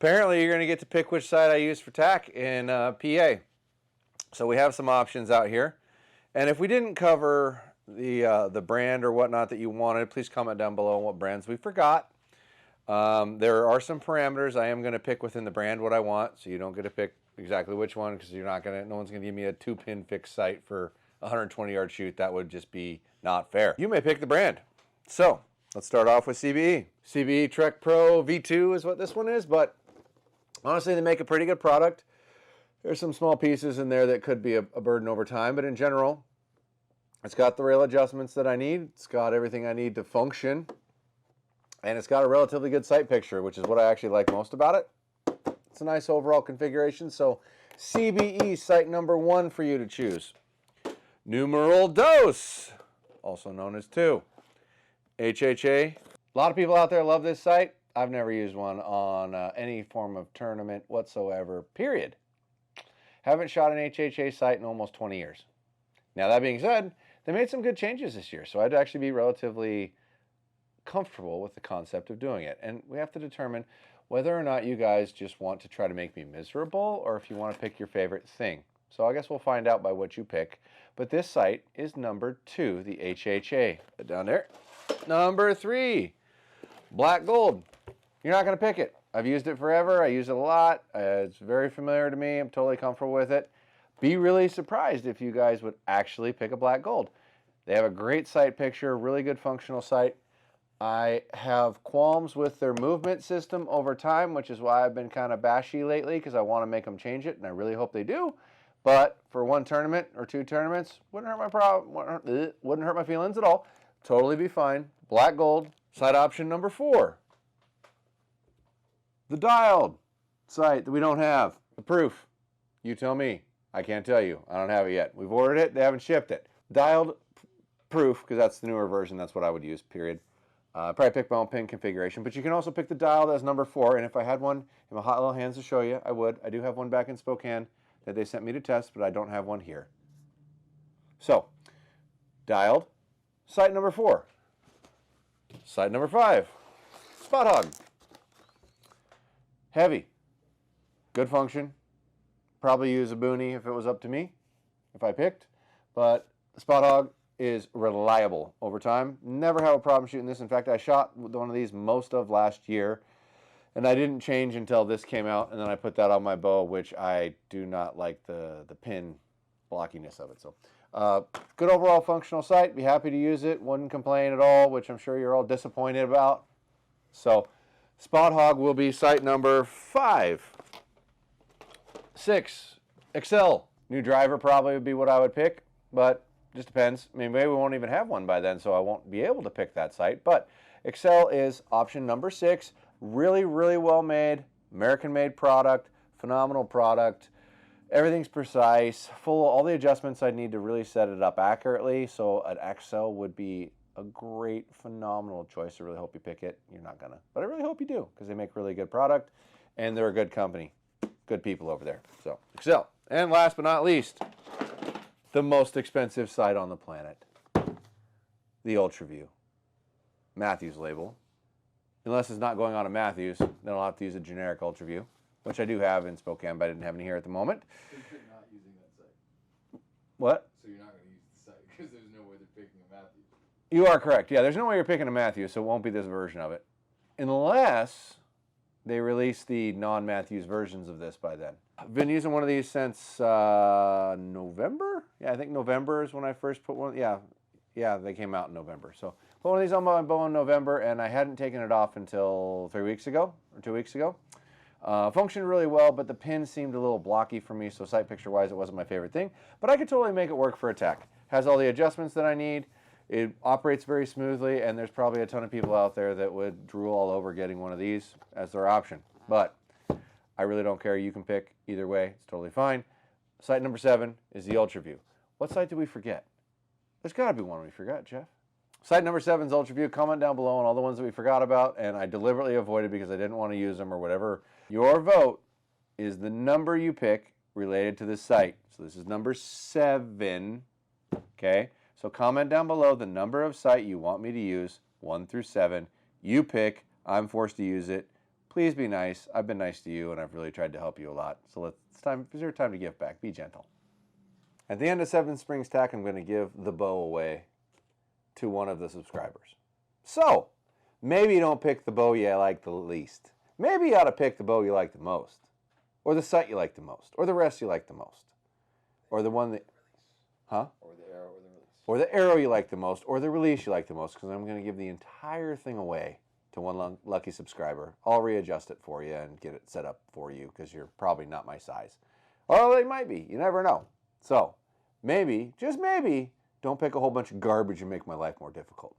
Apparently, you're going to get to pick which site I use for tack in PA. So we have some options out here. And if we didn't cover the brand or whatnot that you wanted, please comment down below on what brands we forgot. There are some parameters. I am going to pick within the brand what I want, so you don't get to pick exactly which one, because no one's going to give me a 2-pin fixed sight for a 120-yard shoot. That would just be not fair. You may pick the brand. So let's start off with CBE. CBE Trek Pro V2 is what this one is, but honestly, they make a pretty good product. There's some small pieces in there that could be a burden over time, but in general, it's got the rail adjustments that I need. It's got everything I need to function, and it's got a relatively good sight picture, which is what I actually like most about it. It's a nice overall configuration. So CBE sight number 1 for you to choose. Numeral dos, also known as 2. HHA. A lot of people out there love this sight. I've never used one on any form of tournament whatsoever, period. Haven't shot an HHA sight in almost 20 years. Now, that being said, they made some good changes this year, so I'd actually be relatively comfortable with the concept of doing it. And we have to determine whether or not you guys just want to try to make me miserable, or if you want to pick your favorite thing. So I guess we'll find out by what you pick. But this sight is number 2, the HHA. Down there. Number 3, black gold. You're not going to pick it. I've used it forever. I use it a lot. It's very familiar to me. I'm totally comfortable with it. Be really surprised if you guys would actually pick a black gold. They have a great sight picture, really good functional sight. I have qualms with their movement system over time, which is why I've been kind of bashy lately, because I want to make them change it, and I really hope they do. But for 1 tournament or 2 tournaments, wouldn't hurt my feelings at all. Totally be fine. Black gold. Sight option number 4. The dialed sight that we don't have. The proof. You tell me. I can't tell you. I don't have it yet. We've ordered it. They haven't shipped it. Dialed proof, because that's the newer version. That's what I would use, period. Probably pick my own pin configuration, but you can also pick the dialed as number 4. And if I had one in my hot little hands to show you, I would. I do have one back in Spokane that they sent me to test, but I don't have one here. So, dialed, sight number 4. Sight number 5, spot hog. Heavy, good function. Probably use a boonie if it was up to me, if I picked. But the spot hog is reliable over time. Never have a problem shooting this. In fact, I shot one of these most of last year, and I didn't change until this came out, and then I put that on my bow, which I do not like the pin blockiness of it. So good overall functional sight. Be happy to use it. Wouldn't complain at all, which I'm sure you're all disappointed about. So spot hog will be sight number 5. 6, Excel. New driver probably would be what I would pick, but just depends. I mean, maybe we won't even have one by then, so I won't be able to pick that sight. But Excel is option number 6. Really, really well made, American-made product, phenomenal product. Everything's precise, full of all the adjustments I need to really set it up accurately. So an Excel would be a great, phenomenal choice. I really hope you pick it. You're not gonna, but I really hope you do, because they make really good product, and they're a good company. Good people over there. So Excel. And last but not least, the most expensive sight on the planet, the UltraView. Matthews label. Unless it's not going on a Matthews, then I'll have to use a generic UltraView, which I do have in Spokane, but I didn't have any here at the moment. So you're not using that sight? What? So you're not going to use the sight because there's no way they're picking a Matthews? You are correct. Yeah, there's no way you're picking a Matthews, so it won't be this version of it. Unless they release the non-Matthews versions of this by then. I've been using one of these since November? Yeah, I think November is when I first put one. Yeah, they came out in November. So put one of these on my bow in November, and I hadn't taken it off until 3 weeks ago, or 2 weeks ago. Functioned really well, but the pin seemed a little blocky for me, so sight picture-wise, it wasn't my favorite thing. But I could totally make it work for attack. Has all the adjustments that I need. It operates very smoothly, and there's probably a ton of people out there that would drool all over getting one of these as their option. But I really don't care. You can pick either way. It's totally fine. Sight number 7 is the UltraView. What sight did we forget? There's got to be one we forgot, Jeff. Sight number 7 is UltraView. Comment down below on all the ones that we forgot about, and I deliberately avoided because I didn't want to use them or whatever. Your vote is the number you pick related to this sight. So this is number 7, okay? So comment down below the number of sight you want me to use, 1 through 7. You pick. I'm forced to use it. Please be nice. I've been nice to you, and I've really tried to help you a lot. So it's your time to give back. Be gentle. At the end of Seven Springs Tack, I'm going to give the bow away to one of the subscribers. So, maybe you don't pick the bow you like the least. Maybe you ought to pick the bow you like the most. Or the sight you like the most. Or the rest you like the most. Or the one that... Huh? Or the arrow or the release. Or the arrow you like the most. Or the release you like the most. Because I'm going to give the entire thing away to one lucky subscriber. I'll readjust it for you and get it set up for you because you're probably not my size. Or they might be. You never know. So, maybe, just maybe, don't pick a whole bunch of garbage and make my life more difficult.